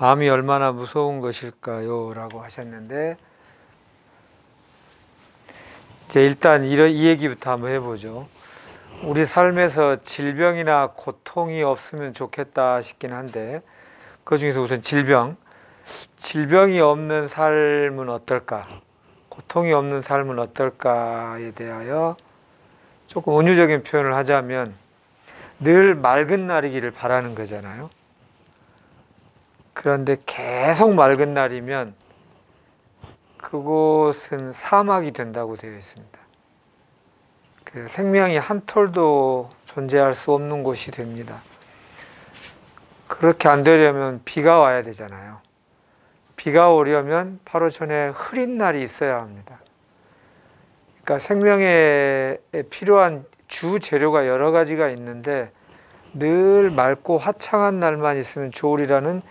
암이 얼마나 무서운 것일까요? 라고 하셨는데, 이제 일단 이 얘기부터 한번 해보죠. 우리 삶에서 질병이나 고통이 없으면 좋겠다 싶긴 한데, 그 중에서 우선 질병이 없는 삶은 어떨까? 고통이 없는 삶은 어떨까에 대하여 조금 은유적인 표현을 하자면, 늘 맑은 날이기를 바라는 거잖아요. 그런데 계속 맑은 날이면 그곳은 사막이 된다고 되어 있습니다. 생명이 한 톨도 존재할 수 없는 곳이 됩니다. 그렇게 안 되려면 비가 와야 되잖아요. 비가 오려면 바로 전에 흐린 날이 있어야 합니다. 그러니까 생명에 필요한 주 재료가 여러 가지가 있는데 늘 맑고 화창한 날만 있으면 좋으리라는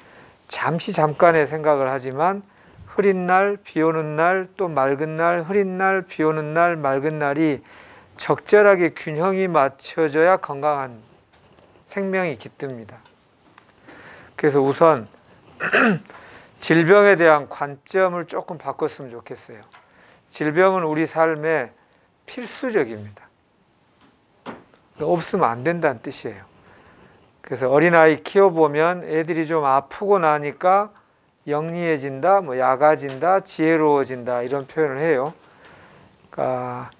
잠깐의 생각을 하지만 흐린 날, 비 오는 날, 또 맑은 날, 흐린 날, 비 오는 날, 맑은 날이 적절하게 균형이 맞춰져야 건강한 생명이 깃듭니다. 그래서 우선 질병에 대한 관점을 조금 바꿨으면 좋겠어요. 질병은 우리 삶에 필수적입니다. 없으면 안 된다는 뜻이에요. 그래서 어린아이 키워보면 애들이 좀 아프고 나니까 영리해진다, 약아진다, 지혜로워진다 이런 표현을 해요. 그러니까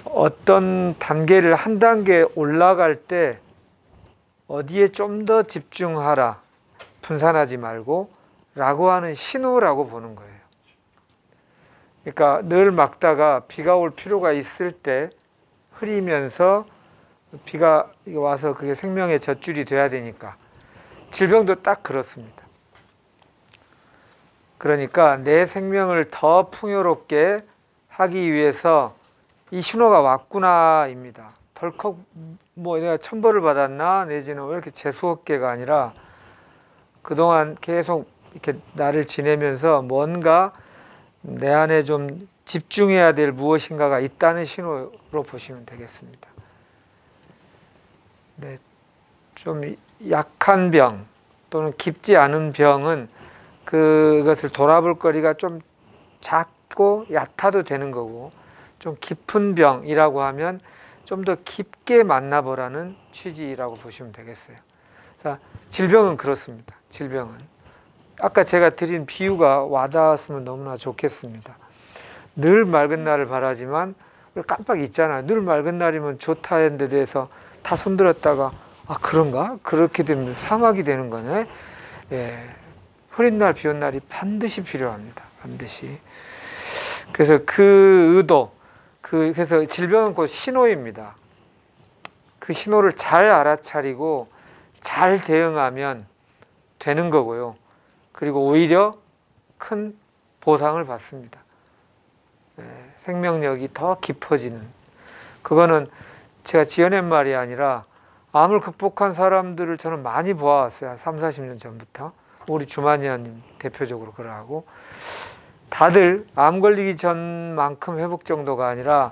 어떤 단계를 한 단계 올라갈 때 어디에 좀 더 집중하라, 분산하지 말고 라고 하는 신호라고 보는 거예요. 그러니까 늘 막다가 비가 올 필요가 있을 때 흐리면서 비가 와서 그게 생명의 젖줄이 돼야 되니까 질병도 딱 그렇습니다. 그러니까 내 생명을 더 풍요롭게 하기 위해서 이 신호가 왔구나입니다. 덜컥 내가 천벌을 받았나 내지는 왜 이렇게 재수없게가 아니라 그동안 계속 이렇게 나를 지내면서 뭔가 내 안에 좀 집중해야 될 무엇인가가 있다는 신호로 보시면 되겠습니다. 네, 좀 약한 병 또는 깊지 않은 병은 그것을 돌아볼 거리가 좀 작고 얕아도 되는 거고, 좀 깊은 병이라고 하면 좀 더 깊게 만나보라는 취지라고 보시면 되겠어요. 자, 질병은 그렇습니다. 질병은 아까 제가 드린 비유가 와닿았으면 너무나 좋겠습니다. 늘 맑은 날을 바라지만 깜빡 잊잖아요. 늘 맑은 날이면 좋다 했는데 대해서 다 손들었다가 그런가? 그렇게 되면 사막이 되는 거네. 예, 흐린 날, 비 온 날이 반드시 필요합니다. 반드시. 그래서 그 의도, 그래서 질병은 곧 신호입니다. 그 신호를 잘 알아차리고 잘 대응하면 되는 거고요. 그리고 오히려 큰 보상을 받습니다. 예, 생명력이 더 깊어지는. 그거는 제가 지어낸 말이 아니라 암을 극복한 사람들을 저는 많이 보아왔어요. 한 3, 40년 전부터. 우리 주만이아님 대표적으로 그러하고 다들 암 걸리기 전만큼 회복 정도가 아니라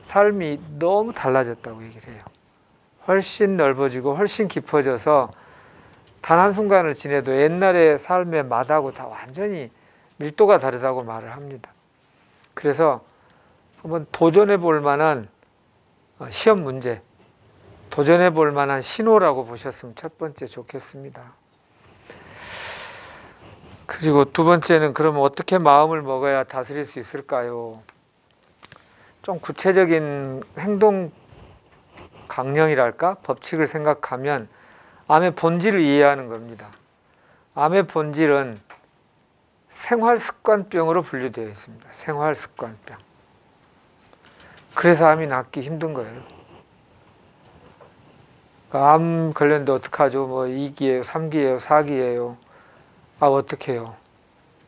삶이 너무 달라졌다고 얘기를 해요. 훨씬 넓어지고 훨씬 깊어져서 단 한순간을 지내도 옛날의 삶의 맛하고 다 완전히 밀도가 다르다고 말을 합니다. 그래서 한번 도전해 볼 만한 시험 문제, 도전해 볼 만한 신호라고 보셨으면 첫 번째 좋겠습니다. 그리고 두 번째는 그러면 어떻게 마음을 먹어야 다스릴 수 있을까요? 좀 구체적인 행동 강령이랄까? 법칙을 생각하면 암의 본질을 이해하는 겁니다. 암의 본질은 생활습관병으로 분류되어 있습니다. 생활습관병. 그래서 암이 낫기 힘든 거예요. 암 걸렸는데 어떡하죠? 2기예요, 3기예요, 4기예요. 어떻게 해요?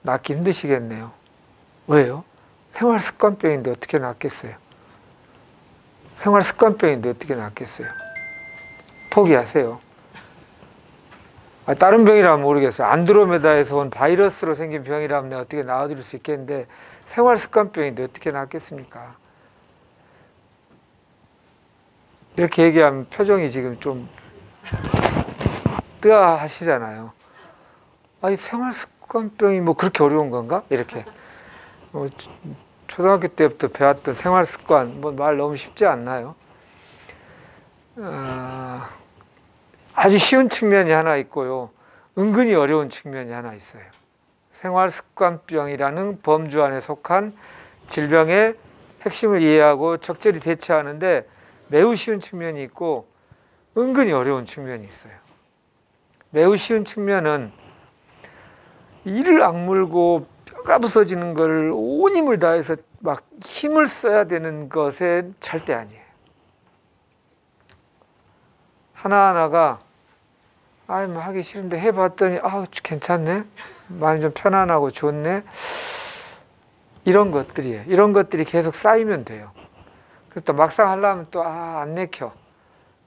낫기 힘드시겠네요. 왜요? 생활습관병인데 어떻게 낫겠어요? 생활습관병인데 어떻게 낫겠어요? 포기하세요. 다른 병이라면 모르겠어요. 안드로메다에서 온 바이러스로 생긴 병이라면 내가 어떻게 나아드릴 수 있겠는데 생활습관병인데 어떻게 낫겠습니까? 이렇게 얘기하면 표정이 지금 좀 뜨아하시잖아요. 아니 생활습관병이 뭐 그렇게 어려운 건가? 이렇게 초등학교 때부터 배웠던 생활습관 뭐 말 너무 쉽지 않나요? 아주 쉬운 측면이 하나 있고요. 은근히 어려운 측면이 하나 있어요. 생활습관병이라는 범주 안에 속한 질병의 핵심을 이해하고 적절히 대처하는데 매우 쉬운 측면이 있고 은근히 어려운 측면이 있어요. 매우 쉬운 측면은 이를 악물고 뼈가 부서지는 걸 온 힘을 다해서 막 힘을 써야 되는 것에 절대 아니에요. 하나하나가 뭐 하기 싫은데 해봤더니 괜찮네, 마음이 좀 편안하고 좋네, 이런 것들이에요. 이런 것들이 계속 쌓이면 돼요. 그래서 또 막상 하려면 또 안 내켜.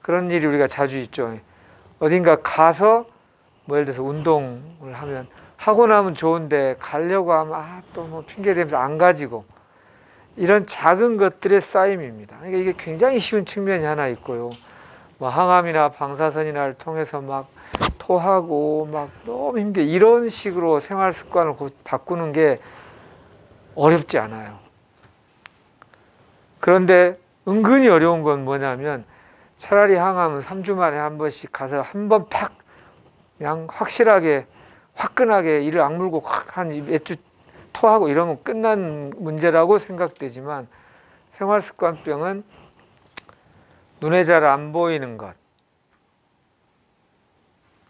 그런 일이 우리가 자주 있죠. 어딘가 가서 뭐 예를 들어서 운동을 하면 하고 나면 좋은데 가려고 하면 또 뭐 핑계 대면서 안 가지고, 이런 작은 것들의 쌓임입니다. 그러니까 이게 굉장히 쉬운 측면이 하나 있고요. 뭐 항암이나 방사선이나를 통해서 막 토하고 막 너무 힘들게 이런 식으로 생활 습관을 바꾸는 게 어렵지 않아요. 그런데 은근히 어려운 건 뭐냐면 차라리 항암은 3주 만에 한 번씩 가서 한 번 팍 그냥 확실하게 화끈하게 이를 악물고 한 몇 주 토하고 이러면 끝난 문제라고 생각되지만 생활습관병은 눈에 잘 안 보이는 것,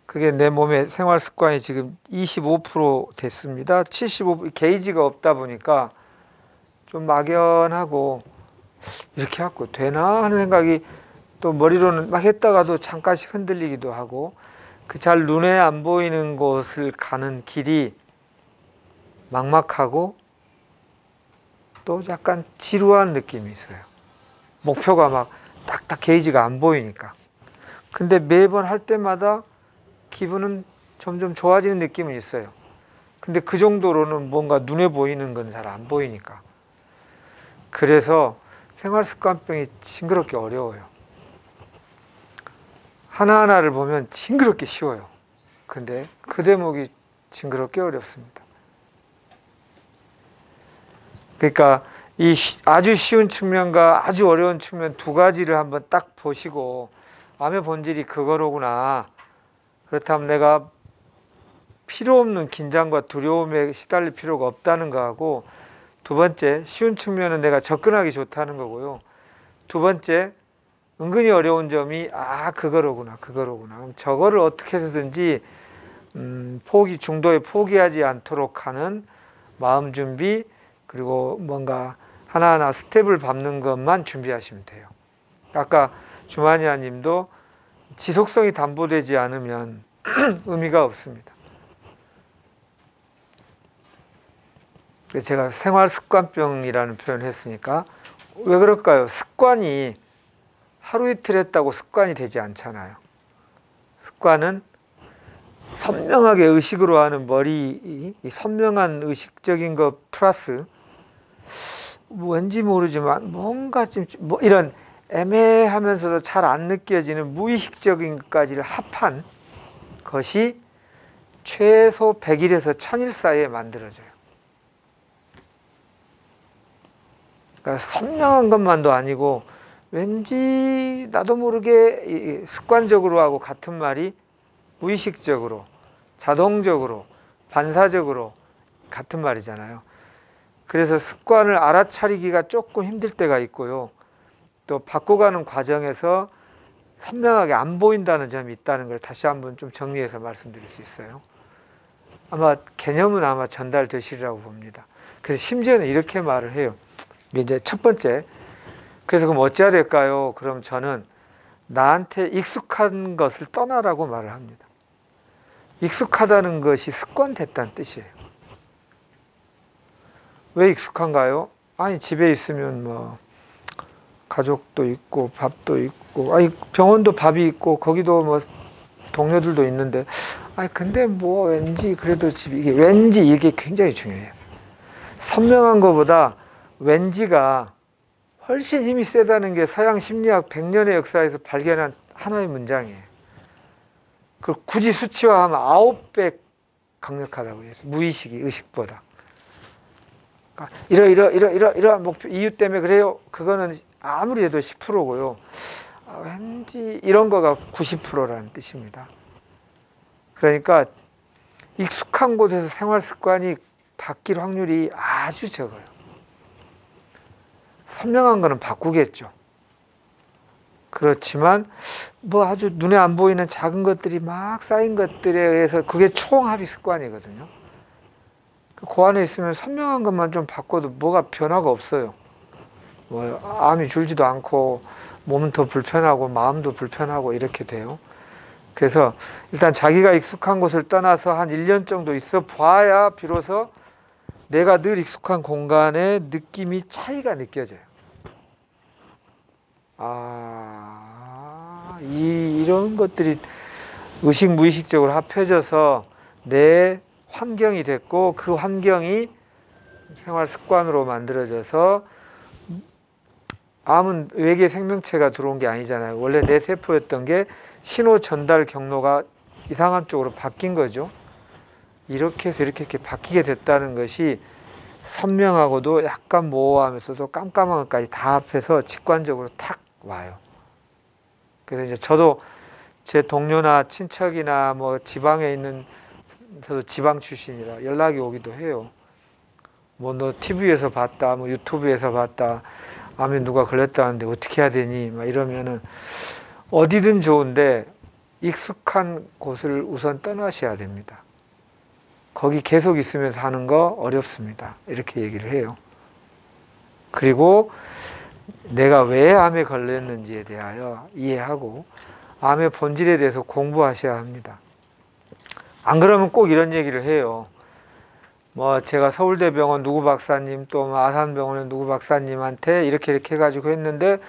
그게 내 몸의 생활습관이 지금 25% 됐습니다. 75% 게이지가 없다 보니까 좀 막연하고 이렇게 하고 되나 하는 생각이 또 머리로는 막 했다가도 잠깐씩 흔들리기도 하고, 그 잘 눈에 안 보이는 곳을 가는 길이 막막하고 또 약간 지루한 느낌이 있어요. 목표가 막 딱딱 게이지가 안 보이니까. 근데 매번 할 때마다 기분은 점점 좋아지는 느낌은 있어요. 근데 그 정도로는 뭔가 눈에 보이는 건 잘 안 보이니까. 그래서 생활습관병이 징그럽게 어려워요. 하나하나를 보면 징그럽게 쉬워요. 근데 그 대목이 징그럽게 어렵습니다. 그러니까 이 아주 쉬운 측면과 아주 어려운 측면 두 가지를 한번 딱 보시고 암의 본질이 그거로구나, 그렇다면 내가 필요 없는 긴장과 두려움에 시달릴 필요가 없다는 거하고, 두 번째 쉬운 측면은 내가 접근하기 좋다는 거고요. 두 번째 은근히 어려운 점이 그거로구나. 그럼 저거를 어떻게 해서든지 중도에 포기하지 않도록 하는 마음 준비, 그리고 뭔가 하나하나 스텝을 밟는 것만 준비하시면 돼요. 아까 주마니아 님도 지속성이 담보되지 않으면 의미가 없습니다. 제가 생활습관병이라는 표현을 했으니까 왜 그럴까요? 습관이 하루 이틀 했다고 습관이 되지 않잖아요. 습관은 선명하게 의식으로 하는 머리, 선명한 의식적인 것 플러스 왠지 모르지만 뭔가 좀 이런 애매하면서도 잘 안 느껴지는 무의식적인 것까지를 합한 것이 최소 100일에서 1000일 사이에 만들어져요. 그러니까 선명한 것만도 아니고 왠지 나도 모르게 습관적으로 하고 같은 말이 무의식적으로, 자동적으로, 반사적으로 같은 말이잖아요. 그래서 습관을 알아차리기가 조금 힘들 때가 있고요. 또 바꿔가는 과정에서 선명하게 안 보인다는 점이 있다는 걸 다시 한번 좀 정리해서 말씀드릴 수 있어요. 아마 개념은 아마 전달되시리라고 봅니다. 그래서 심지어는 이렇게 말을 해요. 이게 이제 첫 번째. 그래서 그럼 어찌해야 될까요? 그럼 저는 나한테 익숙한 것을 떠나라고 말을 합니다. 익숙하다는 것이 습관됐다는 뜻이에요. 왜 익숙한가요? 아니 집에 있으면 뭐 가족도 있고 밥도 있고, 아니 병원도 밥이 있고 거기도 뭐 동료들도 있는데, 아니 근데 뭐 왠지 그래도 집 이게 왠지 이게 굉장히 중요해요. 선명한 것보다 왠지가 훨씬 힘이 세다는 게 서양 심리학 100년의 역사에서 발견한 하나의 문장이에요. 그걸 굳이 수치화하면 9배 강력하다고 해서 무의식이 의식보다. 그러니까 이러한 목표 이유 때문에 그래요. 그거는 아무리 해도 10%고요. 왠지 이런 거가 90%라는 뜻입니다. 그러니까 익숙한 곳에서 생활 습관이 바뀔 확률이 아주 적어요. 선명한 거는 바꾸겠죠. 그렇지만 뭐 아주 눈에 안 보이는 작은 것들이 막 쌓인 것들에 의해서 그게 총합의 습관이거든요. 그 안에 있으면 선명한 것만 좀 바꿔도 뭐가 변화가 없어요. 뭐 암이 줄지도 않고 몸은 더 불편하고 마음도 불편하고 이렇게 돼요. 그래서 일단 자기가 익숙한 곳을 떠나서 한 1년 정도 있어 봐야 비로소 내가 늘 익숙한 공간의 느낌이 차이가 느껴져요. 이런 것들이 의식 무의식적으로 합해져서 내 환경이 됐고 그 환경이 생활 습관으로 만들어져서 암은 외계 생명체가 들어온 게 아니잖아요. 원래 내 세포였던 게 신호 전달 경로가 이상한 쪽으로 바뀐 거죠. 이렇게 해서 이렇게 바뀌게 됐다는 것이 선명하고도 약간 모호하면서도 깜깜한 것까지 다 합해서 직관적으로 탁 와요. 그래서 이제 저도 제 동료나 친척이나 뭐 지방에 있는, 저도 지방 출신이라 연락이 오기도 해요. 뭐 너 TV에서 봤다, 뭐 유튜브에서 봤다, 암에 누가 걸렸다는데 어떻게 해야 되니? 막 이러면은 어디든 좋은데 익숙한 곳을 우선 떠나셔야 됩니다. 거기 계속 있으면서 하는 거 어렵습니다. 이렇게 얘기를 해요. 그리고 내가 왜 암에 걸렸는지에 대하여 이해하고 암의 본질에 대해서 공부하셔야 합니다. 안 그러면 꼭 이런 얘기를 해요. 뭐 제가 서울대병원 누구 박사님 또 아산병원의 누구 박사님한테 이렇게 해가지고 했는데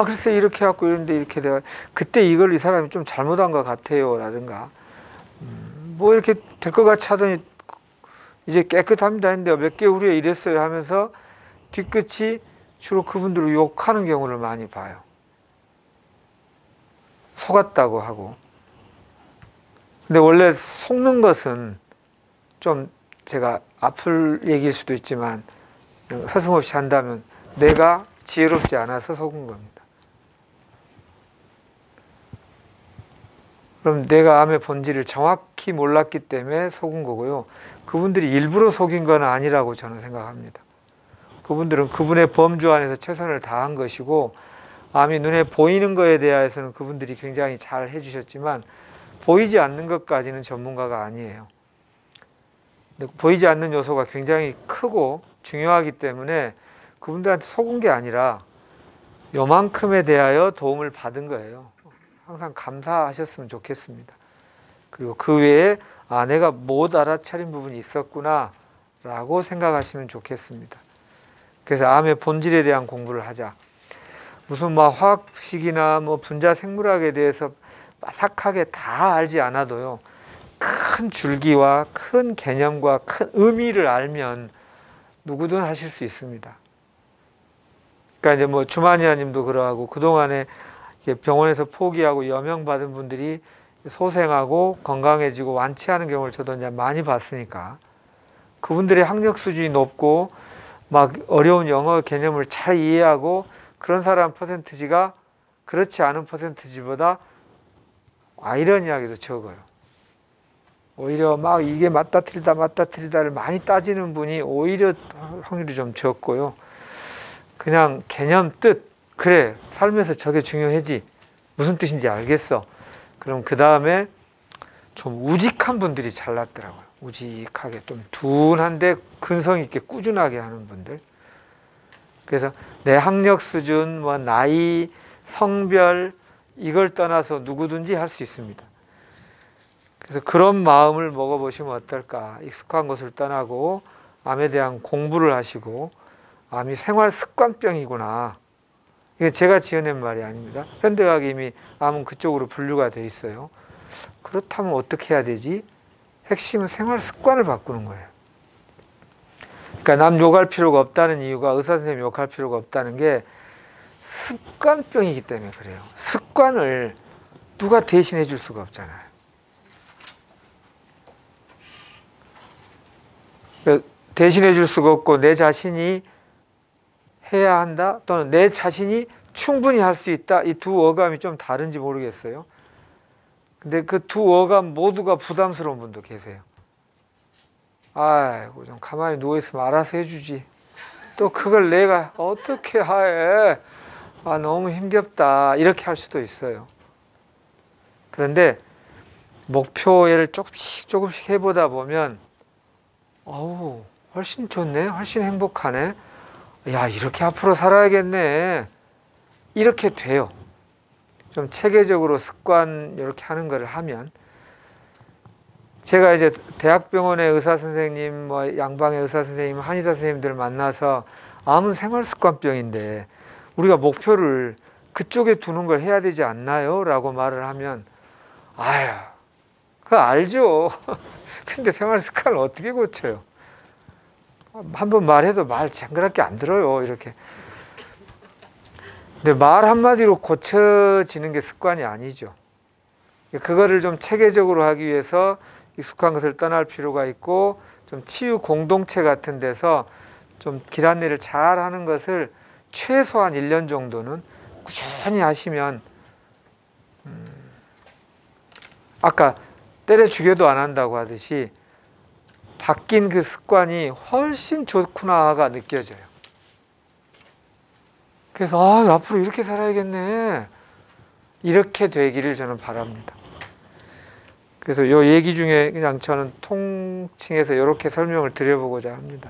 글쎄 이렇게 해갖고 이런데 이렇게 돼가 그때 이걸 이 사람이 좀 잘못한 것 같아요 라든가 뭐 이렇게 될 것 같이 하더니 이제 깨끗합니다 했는데 몇 개월 후에 이랬어요 하면서 뒤끝이 주로 그분들을 욕하는 경우를 많이 봐요. 속았다고 하고. 근데 원래 속는 것은 좀 제가 아플 얘기일 수도 있지만 서슴없이 한다면 내가 지혜롭지 않아서 속은 겁니다. 그럼 내가 암의 본질을 정확히 몰랐기 때문에 속은 거고요. 그분들이 일부러 속인 건 아니라고 저는 생각합니다. 그분들은 그분의 범주 안에서 최선을 다한 것이고 암이 눈에 보이는 것에 대해서는 그분들이 굉장히 잘 해주셨지만 보이지 않는 것까지는 전문가가 아니에요. 보이지 않는 요소가 굉장히 크고 중요하기 때문에 그분들한테 속은 게 아니라 요만큼에 대하여 도움을 받은 거예요. 항상 감사하셨으면 좋겠습니다. 그리고 그 외에 내가 못 알아차린 부분이 있었구나 라고 생각하시면 좋겠습니다. 그래서 암의 본질에 대한 공부를 하자. 무슨 뭐 화학식이나 뭐 분자 생물학에 대해서 빠삭하게 다 알지 않아도요. 큰 줄기와 큰 개념과 큰 의미를 알면 누구든 하실 수 있습니다. 그러니까 이제 뭐 주마니아님도 그러하고 그동안에 병원에서 포기하고 여명받은 분들이 소생하고 건강해지고 완치하는 경우를 저도 이제 많이 봤으니까 그분들의 학력 수준이 높고 막 어려운 영어 개념을 잘 이해하고 그런 사람 퍼센티지가 그렇지 않은 퍼센티지보다 아이러니하게도 적어요. 오히려 막 이게 맞다 틀리다를 많이 따지는 분이 오히려 확률이 좀 적고요. 그냥 개념 뜻, 그래 삶에서 저게 중요하지, 무슨 뜻인지 알겠어. 그럼 그 다음에 좀 우직한 분들이 잘났더라고요. 우직하게 좀 둔한데 근성 있게 꾸준하게 하는 분들. 그래서 내 학력 수준, 뭐 나이, 성별 이걸 떠나서 누구든지 할 수 있습니다. 그래서 그런 마음을 먹어보시면 어떨까. 익숙한 것을 떠나고 암에 대한 공부를 하시고 암이 생활 습관병이구나 이게 제가 지어낸 말이 아닙니다. 현대의학이 이미 암은 그쪽으로 분류가 돼 있어요. 그렇다면 어떻게 해야 되지? 핵심은 생활 습관을 바꾸는 거예요. 그러니까 남 욕할 필요가 없다는 이유가, 의사 선생님 욕할 필요가 없다는 게 습관병이기 때문에 그래요. 습관을 누가 대신해 줄 수가 없잖아요. 대신해 줄 수가 없고 내 자신이 해야 한다, 또는 내 자신이 충분히 할 수 있다, 이 두 어감이 좀 다른지 모르겠어요. 근데 그 두 어감 모두가 부담스러운 분도 계세요. 아이고, 좀 가만히 누워있으면 알아서 해주지, 또 그걸 내가 어떻게 해, 아 너무 힘겹다, 이렇게 할 수도 있어요. 그런데 목표를 조금씩 해보다 보면 어우, 훨씬 좋네, 훨씬 행복하네, 야 이렇게 앞으로 살아야겠네, 이렇게 돼요. 좀 체계적으로 습관 이렇게 하는 거를 하면. 제가 이제 대학병원의 의사 선생님, 뭐 양방의 의사 선생님, 한의사 선생님들 만나서 암은 생활습관병인데 우리가 목표를 그쪽에 두는 걸 해야 되지 않나요? 라고 말을 하면, 아유, 그거 알죠. 근데 생활습관을 어떻게 고쳐요? 한번 말해도 말 쟁그랗게 안 들어요, 이렇게. 근데 말 한마디로 고쳐지는 게 습관이 아니죠. 그거를 좀 체계적으로 하기 위해서 익숙한 것을 떠날 필요가 있고, 좀 치유 공동체 같은 데서 좀 길 안내를 잘 하는 것을 최소한 1년 정도는 꾸준히 하시면, 아까 때려 죽여도 안 한다고 하듯이 바뀐 그 습관이 훨씬 좋구나가 느껴져요. 그래서 앞으로 이렇게 살아야겠네, 이렇게 되기를 저는 바랍니다. 그래서 이 얘기 중에 그냥 저는 통칭해서 이렇게 설명을 드려보고자 합니다.